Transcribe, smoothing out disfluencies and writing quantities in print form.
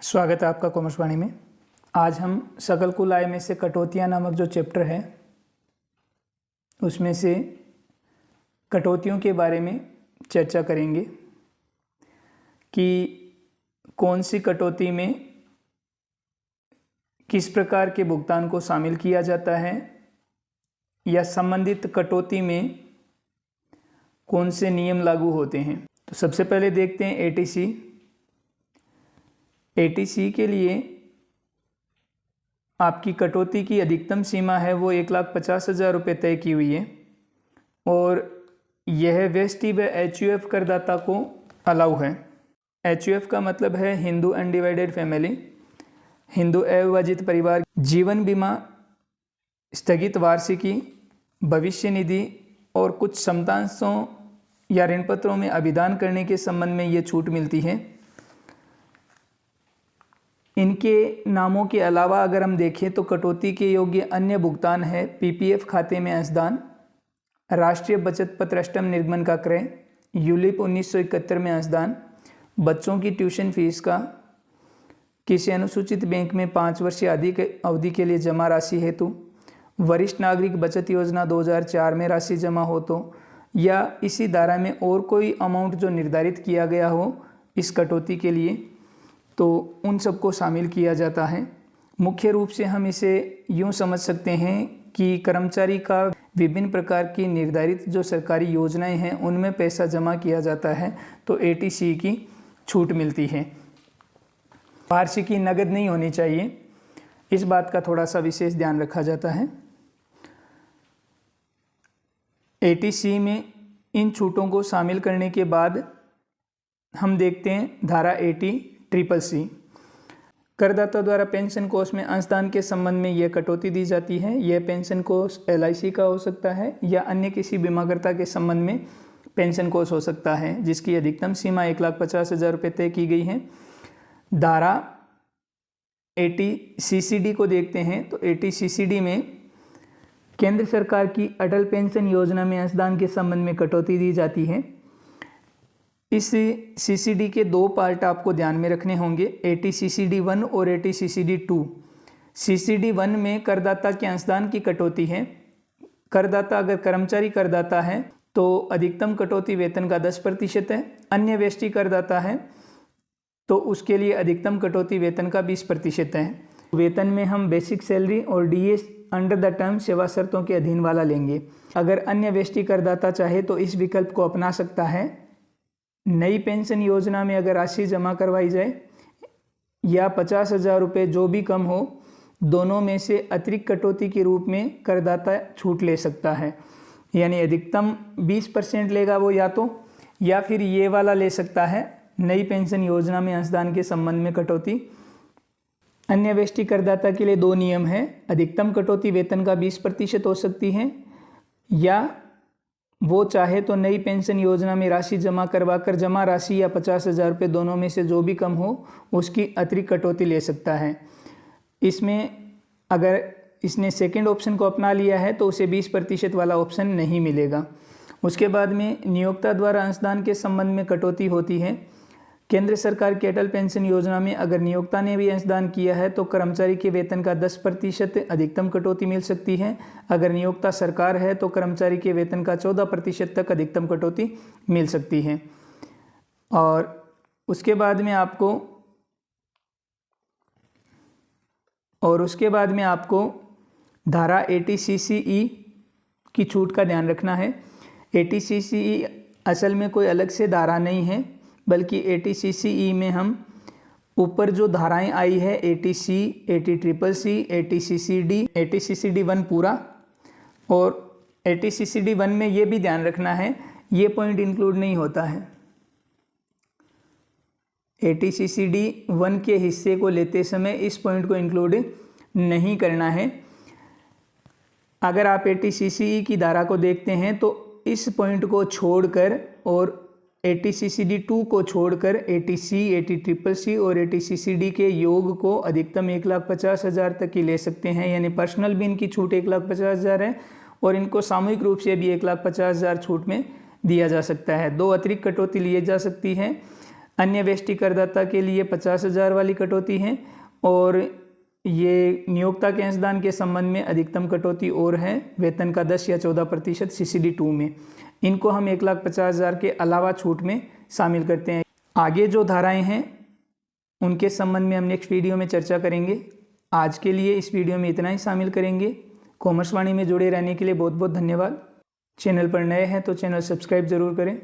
स्वागत है आपका कॉमर्स वाणी में। आज हम सकल कुल आय में से कटौतियाँ नामक जो चैप्टर है उसमें से कटौतियों के बारे में चर्चा करेंगे कि कौन सी कटौती में किस प्रकार के भुगतान को शामिल किया जाता है या संबंधित कटौती में कौन से नियम लागू होते हैं। तो सबसे पहले देखते हैं एटीसी। एटीसी के लिए आपकी कटौती की अधिकतम सीमा है वो 1,50,000 रुपये तय की हुई है और यह वेस्टी व एचयूएफ करदाता को अलाउ है। एचयूएफ का मतलब है हिंदू अनडिवाइडेड फैमिली, हिंदू अविभाजित परिवार। जीवन बीमा, स्थगित वार्षिकी, भविष्य निधि और कुछ समतांशों या ऋण पत्रों में अभिदान करने के संबंध में ये छूट मिलती है। इनके नामों के अलावा अगर हम देखें तो कटौती के योग्य अन्य भुगतान है पीपीएफ खाते में अंशदान, राष्ट्रीय बचत पत्र अष्टम निर्गमन का क्रय, यूलिप 1971 में अंशदान, बच्चों की ट्यूशन फीस का, किसी अनुसूचित बैंक में 5 वर्ष या अधिक अवधि के लिए जमा राशि हेतु, वरिष्ठ नागरिक बचत योजना 2004 में राशि जमा हो तो, या इसी धारा में और कोई अमाउंट जो निर्धारित किया गया हो इस कटौती के लिए, तो उन सबको शामिल किया जाता है। मुख्य रूप से हम इसे यूँ समझ सकते हैं कि कर्मचारी का विभिन्न प्रकार की निर्धारित जो सरकारी योजनाएं हैं उनमें पैसा जमा किया जाता है तो एटीसी की छूट मिलती है। वार्षिकी नगद नहीं होनी चाहिए, इस बात का थोड़ा सा विशेष ध्यान रखा जाता है। एटीसी में इन छूटों को शामिल करने के बाद हम देखते हैं धारा 80CCC। करदाता द्वारा पेंशन कोष में अंशदान के संबंध में यह कटौती दी जाती है। यह पेंशन कोष LIC का हो सकता है या अन्य किसी बीमाकर्ता के संबंध में पेंशन कोष हो सकता है जिसकी अधिकतम सीमा 1,50,000 रुपये तय की गई है। धारा 80CCD को देखते हैं तो 80CCD में केंद्र सरकार की अटल पेंशन योजना में अंशदान के संबंध में कटौती दी जाती है। इस CCD के 2 पार्ट आपको ध्यान में रखने होंगे, 80CCD 1 और 80CCD 2। CCD 1 में करदाता के अंशदान की कटौती है। करदाता अगर कर्मचारी करदाता है तो अधिकतम कटौती वेतन का 10% है। अन्य व्यष्टि करदाता है तो उसके लिए अधिकतम कटौती वेतन का 20% है। वेतन में हम बेसिक सैलरी और DA अंडर द टर्म सेवा शर्तों के अधीन वाला लेंगे। अगर अन्य व्यष्टि करदाता चाहे तो इस विकल्प को अपना सकता है। नई पेंशन योजना में अगर राशि जमा करवाई जाए या 50,000 रुपये जो भी कम हो, दोनों में से अतिरिक्त कटौती के रूप में करदाता छूट ले सकता है। यानी अधिकतम 20% लेगा वो या फिर ये वाला ले सकता है, नई पेंशन योजना में अंशदान के संबंध में कटौती। अन्य व्यष्टि करदाता के लिए 2 नियम हैं, अधिकतम कटौती वेतन का 20% हो सकती है या वो चाहे तो नई पेंशन योजना में राशि जमा करवाकर जमा राशि या 50,000 रुपये दोनों में से जो भी कम हो उसकी अतिरिक्त कटौती ले सकता है। इसमें अगर इसने सेकंड ऑप्शन को अपना लिया है तो उसे 20% वाला ऑप्शन नहीं मिलेगा। उसके बाद में नियोक्ता द्वारा अंशदान के संबंध में कटौती होती है। केंद्र सरकार की अटल पेंशन योजना में अगर नियोक्ता ने भी अंशदान किया है तो कर्मचारी के वेतन का 10% अधिकतम कटौती मिल सकती है। अगर नियोक्ता सरकार है तो कर्मचारी के वेतन का 14% तक अधिकतम कटौती मिल सकती है। और उसके बाद में आपको धारा 80CCE की छूट का ध्यान रखना है। 80CCE असल में कोई अलग से धारा नहीं है, बल्कि 80CCE में हम ऊपर जो धाराएं आई है 80C, 80CCC, 80CCD, 80CCD 1 पूरा और 80CCD 1 में ये भी ध्यान रखना है ये पॉइंट इंक्लूड नहीं होता है। 80CCD 1 के हिस्से को लेते समय इस पॉइंट को इंक्लूड नहीं करना है। अगर आप 80CCE की धारा को देखते हैं तो इस पॉइंट को छोड़कर और 80CCD 2 को छोड़कर 80C, 80CCC और 80CCD के योग को अधिकतम 1,50,000 तक ही ले सकते हैं। यानी पर्सनल भी इनकी छूट 1,50,000 है और इनको सामूहिक रूप से भी 1,50,000 छूट में दिया जा सकता है। 2 अतिरिक्त कटौती लिए जा सकती है अन्य व्यष्टि करदाता के लिए 50,000 वाली कटौती है और ये नियोक्ता के अंशदान के संबंध में अधिकतम कटौती और है वेतन का 10 या 14% CCD 2 में। इनको हम 1,50,000 के अलावा छूट में शामिल करते हैं। आगे जो धाराएं हैं उनके संबंध में हम नेक्स्ट वीडियो में चर्चा करेंगे। आज के लिए इस वीडियो में इतना ही शामिल करेंगे। कॉमर्स वाणी में जुड़े रहने के लिए बहुत बहुत धन्यवाद। चैनल पर नए हैं तो चैनल सब्सक्राइब जरूर करें।